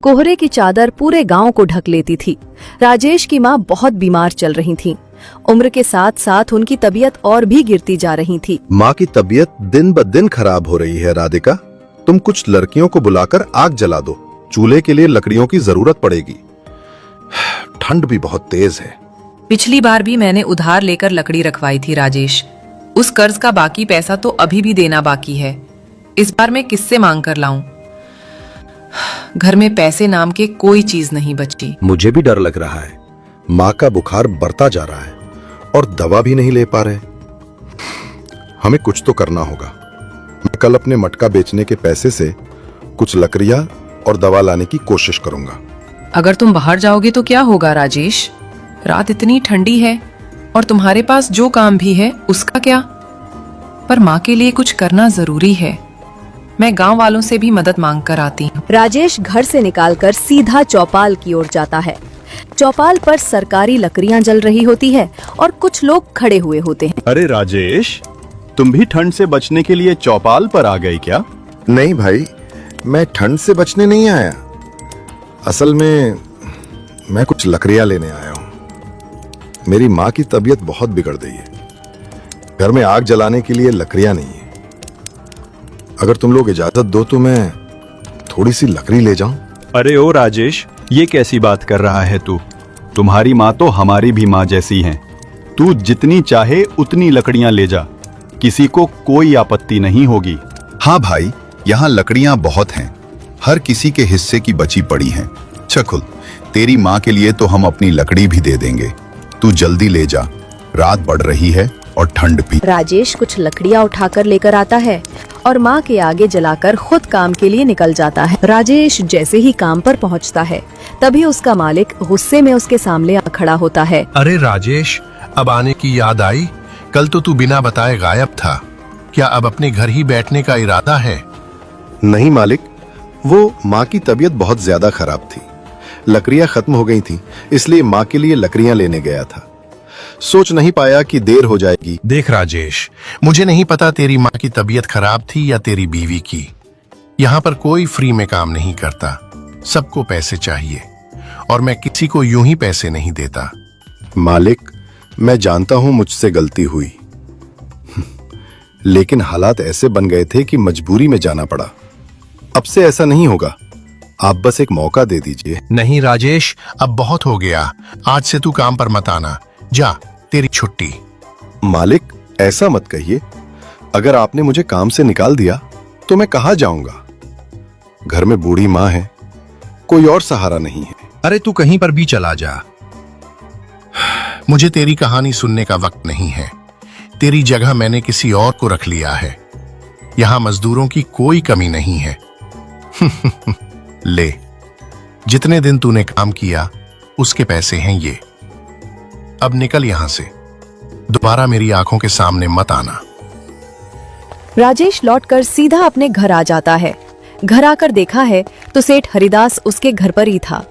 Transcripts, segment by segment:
कोहरे की चादर पूरे गांव को ढक लेती थी। राजेश की मां बहुत बीमार चल रही थीं। उम्र के साथ साथ उनकी तबीयत और भी गिरती जा रही थी। माँ की तबीयत दिन ब दिन खराब हो रही है राधिका। तुम कुछ लड़कियों को बुलाकर आग जला दो। चूल्हे के लिए लकड़ियों की जरूरत पड़ेगी। ठंड भी बहुत तेज है। पिछली बार भी मैंने उधार लेकर लकड़ी रखवाई थी राजेश। उस कर्ज का बाकी पैसा तो अभी भी देना बाकी है। इस बार मैं किससे मांग कर लाऊं? घर में पैसे नाम के कोई चीज नहीं बची। मुझे भी डर लग रहा है। माँ का बुखार बढ़ता जा रहा है और दवा भी नहीं ले पा रहे। हमें कुछ तो करना होगा। मैं कल अपने मटका बेचने के पैसे से कुछ लकड़ियां और दवा लाने की कोशिश करूंगा। अगर तुम बाहर जाओगे तो क्या होगा राजेश? रात इतनी ठंडी है और तुम्हारे पास जो काम भी है उसका क्या? पर माँ के लिए कुछ करना जरूरी है। मैं गांव वालों से भी मदद मांग कर आती हूँ। राजेश घर से निकालकर सीधा चौपाल की ओर जाता है। चौपाल पर सरकारी लकड़ियां जल रही होती है और कुछ लोग खड़े हुए होते हैं। अरे राजेश, तुम भी ठंड से बचने के लिए चौपाल पर आ गए क्या? नहीं भाई, मैं ठंड से बचने नहीं आया। असल में मैं कुछ लकड़ियां लेने आया हूँ। मेरी माँ की तबीयत बहुत बिगड़ गई है। घर में आग जलाने के लिए लकड़ियां नहीं है। अगर तुम लोग इजाजत दो तो मैं थोड़ी सी लकड़ी ले जाऊं। अरे ओ राजेश, ये कैसी बात कर रहा है तू? तुम्हारी माँ तो हमारी भी माँ जैसी हैं। तू जितनी चाहे उतनी लकड़ियां ले जा, किसी को कोई आपत्ति नहीं होगी। हाँ भाई, यहाँ लकड़ियां बहुत हैं। हर किसी के हिस्से की बची पड़ी हैं। चकुल, तेरी माँ के लिए तो हम अपनी लकड़ी भी दे देंगे। तू जल्दी ले जा, रात बढ़ रही है और ठंड भी। राजेश कुछ लकड़ियां उठाकर लेकर आता है और माँ के आगे जलाकर खुद काम के लिए निकल जाता है। राजेश जैसे ही काम पर पहुँचता है तभी उसका मालिक गुस्से में उसके सामने आ खड़ा होता है। अरे राजेश, अब आने की याद आई? कल तो तू बिना बताए गायब था। क्या अब अपने घर ही बैठने का इरादा है? नहीं मालिक, वो माँ की तबीयत बहुत ज्यादा खराब थी। लकड़ियां खत्म हो गई थी, इसलिए माँ के लिए लकड़ियां लेने गया था। सोच नहीं पाया कि देर हो जाएगी। देख राजेश, मुझे नहीं पता तेरी माँ की तबीयत खराब थी या तेरी बीवी की। यहाँ पर कोई फ्री में काम नहीं करता। सबको पैसे चाहिए और मैं किसी को यूं ही पैसे नहीं देता। मालिक, मैं जानता हूं मुझसे गलती हुई, लेकिन हालात ऐसे बन गए थे कि मजबूरी में जाना पड़ा। अब से ऐसा नहीं होगा। आप बस एक मौका दे दीजिए। नहीं राजेश, अब बहुत हो गया। आज से तू काम पर मत आना। जा, तेरी छुट्टी। मालिक, ऐसा मत कहिए। अगर आपने मुझे काम से निकाल दिया तो मैं कहाँ जाऊंगा? घर में बूढ़ी माँ है, कोई और सहारा नहीं है। अरे तू कहीं पर भी चला जा। मुझे तेरी कहानी सुनने का वक्त नहीं है। तेरी जगह मैंने किसी और को रख लिया है। यहां मजदूरों की कोई कमी नहीं है। ले, जितने दिन तूने काम किया उसके पैसे हैं ये। अब निकल यहां से। दोबारा मेरी आंखों के सामने मत आना। राजेश लौटकर सीधा अपने घर आ जाता है। घर आकर देखा है तो सेठ हरिदास उसके घर पर ही था।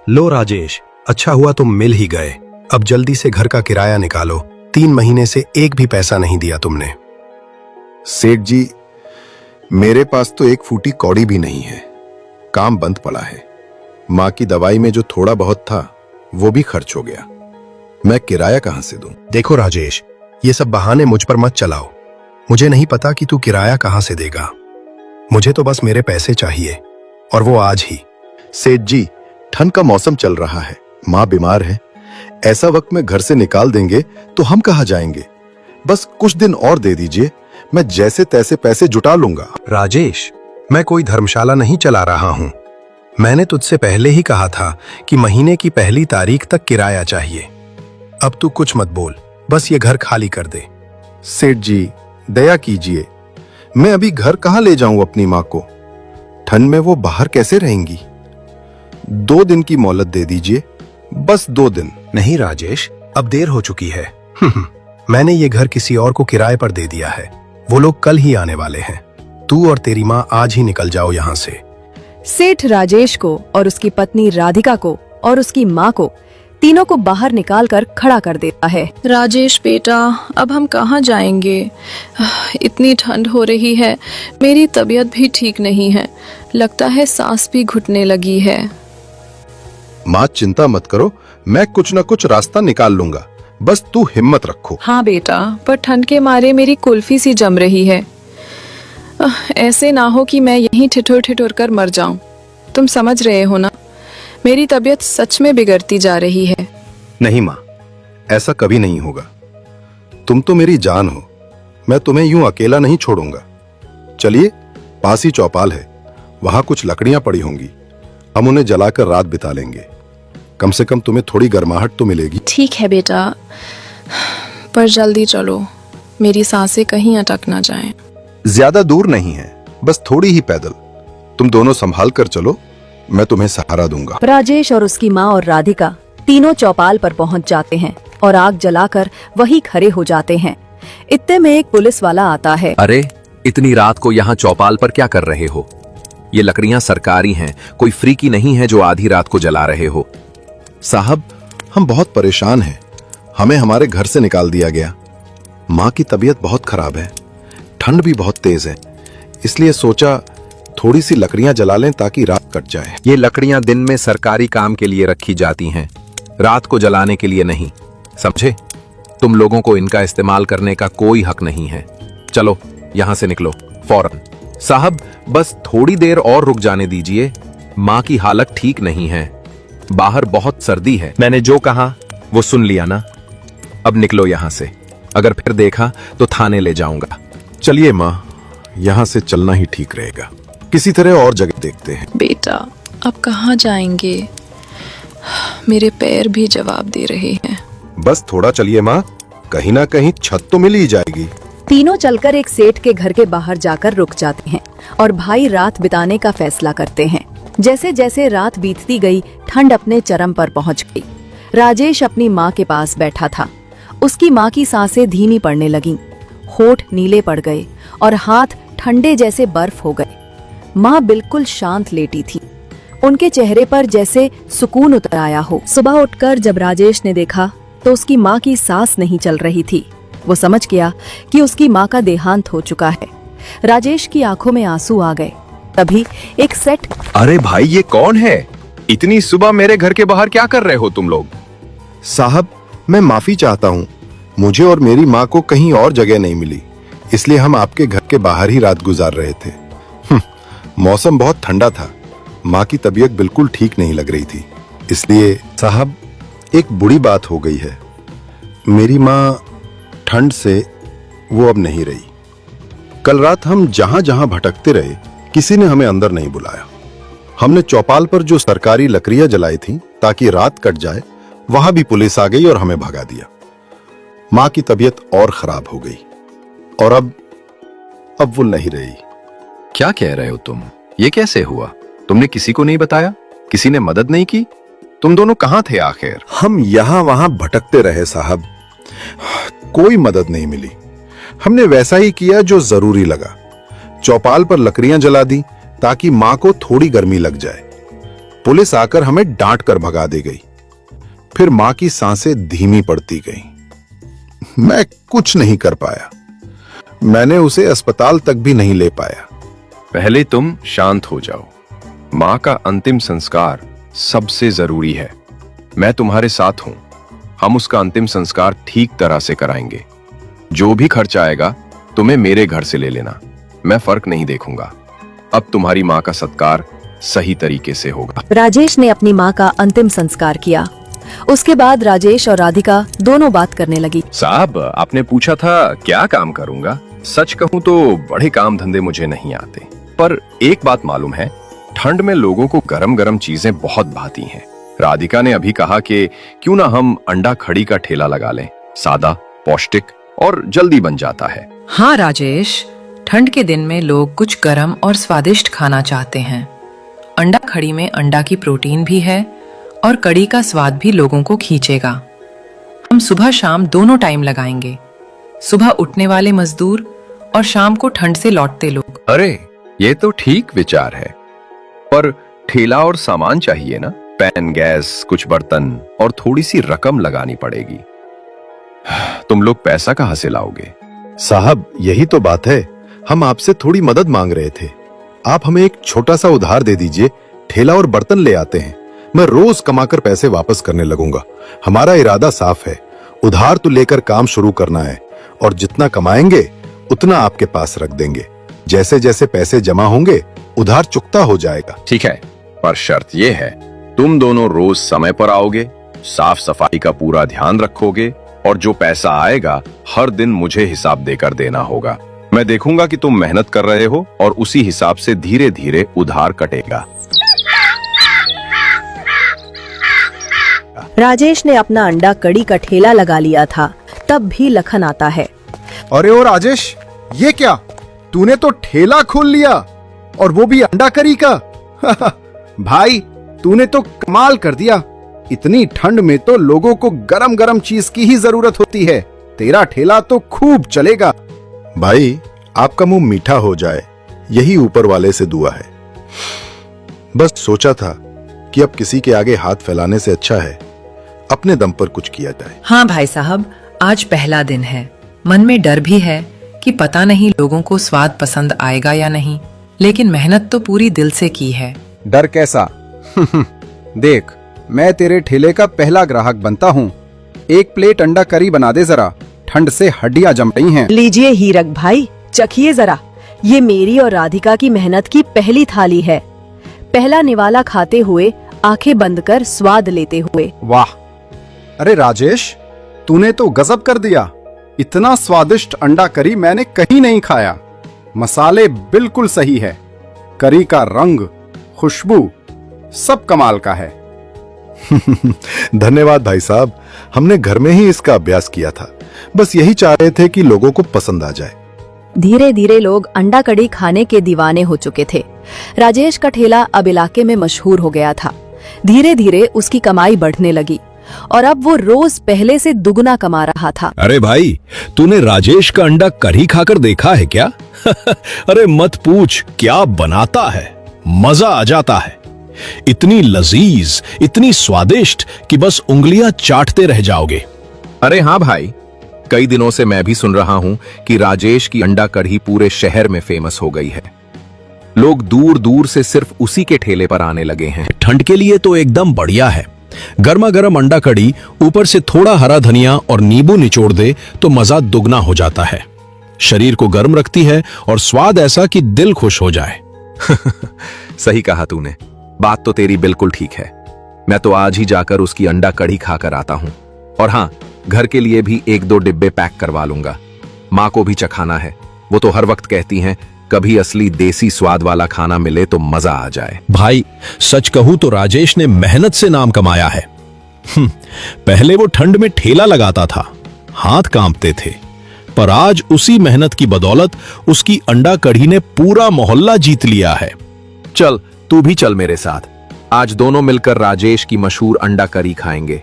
लो राजेश, अच्छा हुआ तुम मिल ही गए। अब जल्दी से घर का किराया निकालो। 3 महीने से एक भी पैसा नहीं दिया तुमने। सेठ जी, मेरे पास तो एक फूटी कौड़ी भी नहीं है। काम बंद पड़ा है। माँ की दवाई में जो थोड़ा बहुत था वो भी खर्च हो गया। मैं किराया कहां से दूं? देखो राजेश, ये सब बहाने मुझ पर मत चलाओ। मुझे नहीं पता कि तू किराया कहां से देगा। मुझे तो बस मेरे पैसे चाहिए, और वो आज ही। सेठ जी, ठंड का मौसम चल रहा है, माँ बीमार है। ऐसा वक्त में घर से निकाल देंगे तो हम कहाँ जाएंगे? बस कुछ दिन और दे दीजिए, मैं जैसे तैसे पैसे जुटा लूंगा। राजेश, मैं कोई धर्मशाला नहीं चला रहा हूं। मैंने तुझसे पहले ही कहा था कि महीने की पहली तारीख तक किराया चाहिए। अब तू कुछ मत बोल, बस ये घर खाली कर दे। सेठ जी, दया कीजिए। मैं अभी घर कहाँ ले जाऊं अपनी माँ को? ठंड में वो बाहर कैसे रहेंगी? 2 दिन की मोहलत दे दीजिए, बस 2 दिन। नहीं राजेश, अब देर हो चुकी है। मैंने ये घर किसी और को किराए पर दे दिया है। वो लोग कल ही आने वाले हैं। तू और तेरी माँ आज ही निकल जाओ यहाँ से। सेठ राजेश को और उसकी पत्नी राधिका को और उसकी माँ को, तीनों को बाहर निकालकर खड़ा कर देता है। राजेश बेटा, अब हम कहाँ जाएंगे? इतनी ठंड हो रही है, मेरी तबीयत भी ठीक नहीं है। लगता है सांस भी घुटने लगी है। माँ चिंता मत करो, मैं कुछ न कुछ रास्ता निकाल लूंगा, बस तू हिम्मत रखो। हाँ बेटा, पर ठंड के मारे मेरी कुल्फी सी जम रही है। ऐसे ना हो कि मैं यहीं ठिठुर ठिठुर कर मर जाऊं। तुम समझ रहे हो ना, मेरी तबीयत सच में बिगड़ती जा रही है। नहीं माँ, ऐसा कभी नहीं होगा। तुम तो मेरी जान हो, मैं तुम्हें यूं अकेला नहीं छोड़ूंगा। चलिए, पास ही चौपाल है, वहां कुछ लकड़ियां पड़ी होंगी, हम उन्हें जलाकर रात बिता लेंगे। कम से कम तुम्हें थोड़ी गर्माहट तो मिलेगी। ठीक है बेटा, पर जल्दी चलो, मेरी सांसें कहीं अटक ना जाएं। ज्यादा दूर नहीं है, बस थोड़ी ही पैदल। तुम दोनों संभाल कर चलो, मैं तुम्हें सहारा दूंगा। राजेश और उसकी माँ और राधिका तीनों चौपाल पर पहुंच जाते हैं और आग जलाकर वहीं खड़े हो जाते हैं। इतने में एक पुलिस वाला आता है। अरे, इतनी रात को यहाँ चौपाल पर क्या कर रहे हो? ये लकड़ियां सरकारी हैं, कोई फ्री की नहीं है जो आधी रात को जला रहे हो। साहब, हम बहुत परेशान हैं, हमें हमारे घर से निकाल दिया गया। माँ की तबीयत बहुत खराब है, ठंड भी बहुत तेज है, इसलिए सोचा थोड़ी सी लकड़ियां जला लें ताकि रात कट जाए। ये लकड़ियां दिन में सरकारी काम के लिए रखी जाती हैं, रात को जलाने के लिए नहीं, समझे? तुम लोगों को इनका इस्तेमाल करने का कोई हक नहीं है। चलो यहां से निकलो फौरन। साहब, बस थोड़ी देर और रुक जाने दीजिए, माँ की हालत ठीक नहीं है, बाहर बहुत सर्दी है। मैंने जो कहा वो सुन लिया ना? अब निकलो यहां से, अगर फिर देखा तो थाने ले जाऊंगा। चलिए माँ, यहाँ से चलना ही ठीक रहेगा, किसी तरह और जगह देखते हैं। बेटा, अब कहाँ जाएंगे? मेरे पैर भी जवाब दे रहे हैं। बस थोड़ा चलिए माँ, कहीं ना कहीं छत तो मिल ही जाएगी। तीनों चलकर एक सेठ के घर के बाहर जाकर रुक जाते हैं और भाई रात बिताने का फैसला करते हैं। जैसे जैसे रात बीतती गई, ठंड अपने चरम पर पहुंच गई। राजेश अपनी माँ के पास बैठा था। उसकी माँ की सांसें धीमी पड़ने लगीं, होठ नीले पड़ गए और हाथ ठंडे जैसे बर्फ हो गए। माँ बिल्कुल शांत लेटी थी, उनके चेहरे पर जैसे सुकून उतर आया हो। सुबह उठकर जब राजेश ने देखा तो उसकी माँ की सांस नहीं चल रही थी। वो समझ गया कि उसकी माँ का देहांत हो चुका है। राजेश की आंखों में आंसू आ गए। तभी एक सेठ। अरे भाई, ये कौन है? इतनी सुबह मेरे घर के बाहर क्या कर रहे हो तुम लोग? साहब, मैं माफी चाहता हूँ, मुझे और मेरी माँ को कहीं और जगह नहीं मिली, इसलिए हम आपके घर के बाहर ही रात गुजार रहे थे। मौसम बहुत ठंडा था, माँ की तबीयत बिल्कुल ठीक नहीं लग रही थी, इसलिए। साहब, एक बुरी बात हो गई है, मेरी माँ ठंड से वो अब नहीं रही। कल रात हम जहां जहां भटकते रहे, किसी ने हमें अंदर नहीं बुलाया। हमने चौपाल पर जो सरकारी लकड़ियां जलाई थीं ताकि रात कट जाए, वहां भी पुलिस आ गई और हमें भगा दिया। माँ की तबीयत और खराब हो गई और अब वो नहीं रही। क्या कह रहे हो तुम? ये कैसे हुआ? तुमने किसी को नहीं बताया? किसी ने मदद नहीं की? तुम दोनों कहाँ थे आखिर? हम यहां वहां भटकते रहे साहब, कोई मदद नहीं मिली। हमने वैसा ही किया जो जरूरी लगा, चौपाल पर लकड़ियां जला दी ताकि माँ को थोड़ी गर्मी लग जाए। पुलिस आकर हमें डांट कर भगा दे गई। फिर माँ की सांसें धीमी पड़ती गईं। मैं कुछ नहीं कर पाया, मैंने उसे अस्पताल तक भी नहीं ले पाया। पहले तुम शांत हो जाओ, माँ का अंतिम संस्कार सबसे जरूरी है। मैं तुम्हारे साथ हूं, हम उसका अंतिम संस्कार ठीक तरह से कराएंगे। जो भी खर्चा आएगा तुम्हें मेरे घर से ले लेना, मैं फर्क नहीं देखूंगा। अब तुम्हारी माँ का सत्कार सही तरीके से होगा। राजेश ने अपनी माँ का अंतिम संस्कार किया। उसके बाद राजेश और राधिका दोनों बात करने लगी। साहब, आपने पूछा था क्या काम करूंगा। सच कहूं तो बड़े काम धंधे मुझे नहीं आते, पर एक बात मालूम है, ठंड में लोगों को गरम गरम चीजें बहुत भाती हैं। राधिका ने अभी कहा कि क्यों ना हम अंडा खड़ी का ठेला लगा लें, सादा, पौष्टिक और जल्दी बन जाता है। हाँ राजेश, ठंड के दिन में लोग कुछ गर्म और स्वादिष्ट खाना चाहते हैं। अंडा खड़ी में अंडा की प्रोटीन भी है और कड़ी का स्वाद भी लोगों को खींचेगा। हम सुबह शाम दोनों टाइम लगाएंगे, सुबह उठने वाले मजदूर और शाम को ठंड से लौटते लोग। अरे ये तो ठीक विचार है, पर ठेला और सामान चाहिए ना, पैन, गैस, कुछ बर्तन और थोड़ी सी रकम लगानी पड़ेगी। तुम लोग पैसा कहां से लाओगे? साहब, यही तो बात है, हम आपसे थोड़ी मदद मांग रहे थे, आप हमें एक छोटा सा उधार दे दीजिए, ठेला और बर्तन ले आते हैं। मैं रोज कमाकर पैसे वापस करने लगूंगा। हमारा इरादा साफ है, उधार तो लेकर काम शुरू करना है और जितना कमाएंगे उतना आपके पास रख देंगे। जैसे जैसे पैसे जमा होंगे उधार चुकता हो जाएगा। ठीक है, पर शर्त यह है तुम दोनों रोज समय पर आओगे, साफ सफाई का पूरा ध्यान रखोगे और जो पैसा आएगा हर दिन मुझे हिसाब देकर देना होगा। मैं देखूंगा कि तुम मेहनत कर रहे हो और उसी हिसाब से धीरे धीरे उधार कटेगा। राजेश ने अपना अंडा कड़ी का ठेला लगा लिया था, तब भी लखन आता है। अरे ओ राजेश, ये क्या, तूने तो ठेला खोल लिया और वो भी अंडा करी का। भाई तूने तो कमाल कर दिया। इतनी ठंड में तो लोगों को गरम गरम चीज की ही जरूरत होती है। तेरा ठेला तो खूब चलेगा। भाई आपका मुंह मीठा हो जाए, यही ऊपर वाले से दुआ है। बस सोचा था कि अब किसी के आगे हाथ फैलाने से अच्छा है अपने दम पर कुछ किया जाए। हाँ भाई साहब, आज पहला दिन है। मन में डर भी है कि पता नहीं लोगों को स्वाद पसंद आएगा या नहीं, लेकिन मेहनत तो पूरी दिल से की है। डर कैसा? देख, मैं तेरे ठेले का पहला ग्राहक बनता हूँ। एक प्लेट अंडा करी बना दे जरा, ठंड से हड्डियां जम रही हैं। लीजिए हीरक भाई, चखिए जरा। ये मेरी और राधिका की मेहनत की पहली थाली है। पहला निवाला खाते हुए, आंखें बंद कर स्वाद लेते हुए। वाह! अरे राजेश, तूने तो गजब कर दिया। इतना स्वादिष्ट अंडा करी मैंने कहीं नहीं खाया। मसाले बिल्कुल सही है, करी का रंग, खुशबू सब कमाल का है। धन्यवाद भाई साहब, हमने घर में ही इसका अभ्यास किया था। बस यही चाह रहे थे कि लोगों को पसंद आ जाए। धीरे धीरे लोग अंडा कड़ी खाने के दीवाने हो चुके थे। राजेश का ठेला अब इलाके में मशहूर हो गया था। धीरे धीरे उसकी कमाई बढ़ने लगी और अब वो रोज पहले से दुगना कमा रहा था। अरे भाई, तूने राजेश का अंडा करी खाकर देखा है क्या? अरे मत पूछ, क्या बनाता है, मजा आ जाता है। इतनी लजीज, इतनी स्वादिष्ट कि बस उंगलियां चाटते रह जाओगे। अरे हाँ भाई, कई दिनों से मैं भी सुन रहा हूँ कि राजेश की अंडा कढ़ी पूरे शहर में फेमस हो गई है। लोग दूर दूर से सिर्फ उसी के ठेले पर आने लगे हैं। ठंड के लिए तो एकदम बढ़िया है। गर्मा गर्म अंडा कड़ी, ऊपर से थोड़ा हरा धनिया और नींबू निचोड़ दे तो मजा दुगना हो जाता है। शरीर को गर्म रखती है और स्वाद ऐसा कि दिल खुश हो जाए। सही कहा तूने, बात तो तेरी बिल्कुल ठीक है। मैं तो आज ही जाकर उसकी अंडा कढ़ी खाकर आता हूँ। और हाँ, घर के लिए भी 1-2 डिब्बे पैक करवा लूंगा। माँ को भी चखाना है। वो तो हर वक्त कहती हैं, कभी असली देसी स्वाद वाला खाना मिले तो मजा आ जाए। भाई सच कहूं तो राजेश ने मेहनत से नाम कमाया है। पहले वो ठंड में ठेला लगाता था, हाथ कांपते थे, पर आज उसी मेहनत की बदौलत उसकी अंडा कढ़ी ने पूरा मोहल्ला जीत लिया है। चल तू भी चल मेरे साथ, आज दोनों मिलकर राजेश की मशहूर अंडा करी खाएंगे।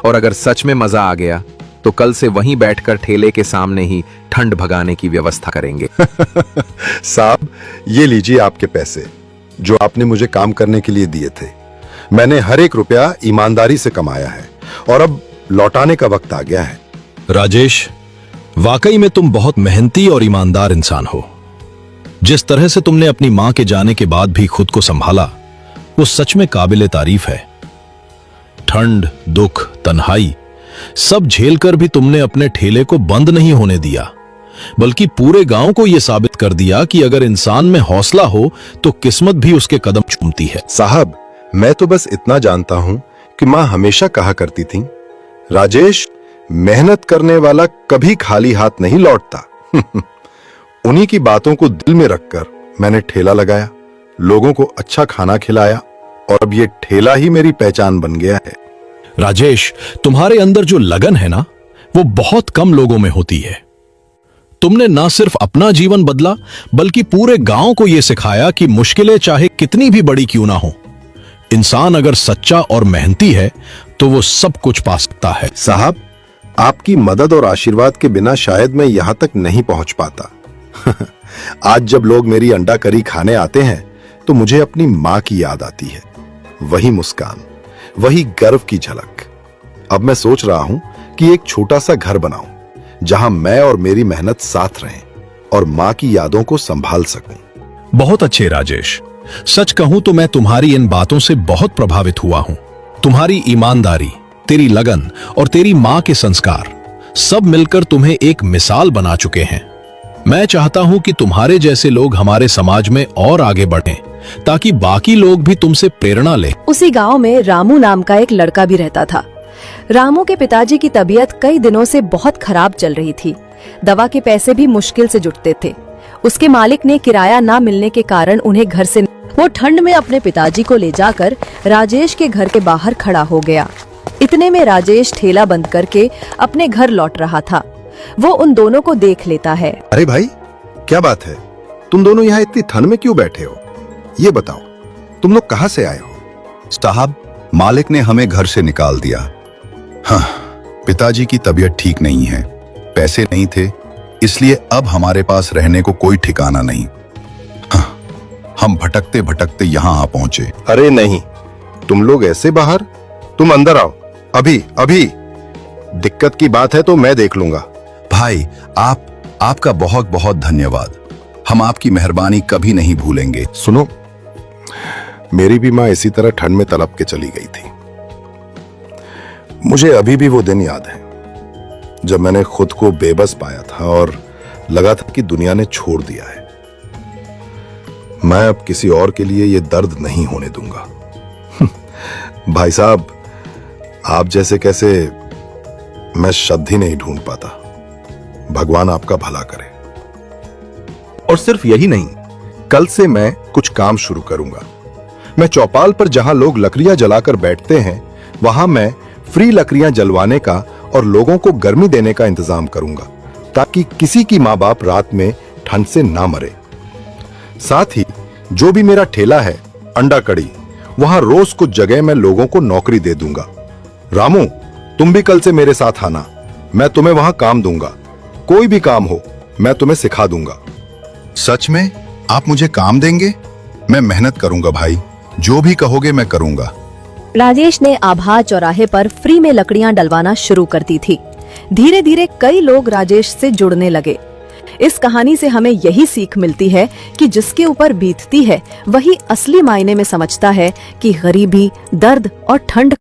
और अगर सच में मजा आ गया तो कल से वहीं बैठकर ठेले के सामने ही ठंड भगाने की व्यवस्था करेंगे। साहब, ये लीजिए आपके पैसे जो आपने मुझे काम करने के लिए दिए थे। मैंने हर एक रुपया ईमानदारी से कमाया है और अब लौटाने का वक्त आ गया है। राजेश, वाकई में तुम बहुत मेहनती और ईमानदार इंसान हो। जिस तरह से तुमने अपनी मां के जाने के बाद भी खुद को संभाला, वो सच में काबिले तारीफ है। ठंड, दुख, तन्हाई सब झेलकर भी तुमने अपने ठेले को बंद नहीं होने दिया, बल्कि पूरे गांव को यह साबित कर दिया कि अगर इंसान में हौसला हो तो किस्मत भी उसके कदम चूमती है। साहब, मैं तो बस इतना जानता हूं कि मां हमेशा कहा करती थी, राजेश, मेहनत करने वाला कभी खाली हाथ नहीं लौटता। उन्हीं की बातों को दिल में रखकर मैंने ठेला लगाया, लोगों को अच्छा खाना खिलाया और अब ये ठेला ही मेरी पहचान बन गया है। राजेश, तुम्हारे अंदर जो लगन है ना, वो बहुत कम लोगों में होती है। तुमने ना सिर्फ अपना जीवन बदला, बल्कि पूरे गांव को यह सिखाया कि मुश्किलें चाहे कितनी भी बड़ी क्यों ना हो, इंसान अगर सच्चा और मेहनती है तो वो सब कुछ पा सकता है। साहब, आपकी मदद और आशीर्वाद के बिना शायद मैं यहां तक नहीं पहुंच पाता। आज जब लोग मेरी अंडा करी खाने आते हैं तो मुझे अपनी मां की याद आती है। वही मुस्कान, वही गर्व की झलक। अब मैं सोच रहा हूं कि एक छोटा सा घर बनाऊं जहां मैं और मेरी मेहनत साथ रहें और मां की यादों को संभाल सकूं। बहुत अच्छे राजेश। सच कहूं तो मैं तुम्हारी इन बातों से बहुत प्रभावित हुआ हूं। तुम्हारी ईमानदारी, तेरी लगन और तेरी मां के संस्कार सब मिलकर तुम्हें एक मिसाल बना चुके हैं। मैं चाहता हूं कि तुम्हारे जैसे लोग हमारे समाज में और आगे बढ़ें, ताकि बाकी लोग भी तुमसे प्रेरणा लें। उसी गांव में रामू नाम का एक लड़का भी रहता था। रामू के पिताजी की तबीयत कई दिनों से बहुत खराब चल रही थी। दवा के पैसे भी मुश्किल से जुटते थे। उसके मालिक ने किराया ना मिलने के कारण उन्हें घर से वो ठंड में अपने पिताजी को ले जाकर राजेश के घर के बाहर खड़ा हो गया। इतने में राजेश ठेला बंद करके अपने घर लौट रहा था। वो उन दोनों को देख लेता है। अरे भाई, क्या बात है? तुम दोनों यहाँ इतनी ठंड में क्यों बैठे हो? ये बताओ, तुम लोग कहाँ से आए हो? साहब, मालिक ने हमें घर से निकाल दिया। हाँ, पिताजी की तबीयत ठीक नहीं है, पैसे नहीं थे, इसलिए अब हमारे पास रहने को कोई ठिकाना नहीं। हाँ, हम भटकते भटकते यहाँ आ पहुंचे। अरे नहीं, तुम लोग ऐसे बाहर? तुम अंदर आओ, अभी अभी। दिक्कत की बात है तो मैं देख लूंगा। भाई, आपका बहुत बहुत धन्यवाद। हम आपकी मेहरबानी कभी नहीं भूलेंगे। सुनो, मेरी भी माँ इसी तरह ठंड में तड़प के चली गई थी। मुझे अभी भी वो दिन याद है जब मैंने खुद को बेबस पाया था और लगा था कि दुनिया ने छोड़ दिया है। मैं अब किसी और के लिए ये दर्द नहीं होने दूंगा। भाई साहब, आप जैसे कैसे मैं शब्द ही नहीं ढूंढ पाता। भगवान आपका भला करे। और सिर्फ यही नहीं, कल से मैं कुछ काम शुरू करूंगा। मैं चौपाल पर जहां लोग लकड़ियां जलाकर बैठते हैं, वहां मैं फ्री लकड़ियां जलवाने का और लोगों को गर्मी देने का इंतजाम करूंगा, ताकि किसी की माँ बाप रात में ठंड से ना मरे। साथ ही जो भी मेरा ठेला है, अंडा कड़ी, वहां रोज कुछ जगह मैं लोगों को नौकरी दे दूंगा। रामू, तुम भी कल से मेरे साथ आना। मैं तुम्हें वहां काम दूंगा। कोई भी काम हो, मैं तुम्हें सिखा दूंगा। सच में आप मुझे काम देंगे? मैं मेहनत करूंगा भाई, जो भी कहोगे मैं करूंगा। राजेश ने आभा चौराहे पर फ्री में लकड़ियां डलवाना शुरू कर दी थी। धीरे धीरे कई लोग राजेश से जुड़ने लगे। इस कहानी से हमें यही सीख मिलती है कि जिसके ऊपर बीतती है वही असली मायने में समझता है कि गरीबी, दर्द और ठंड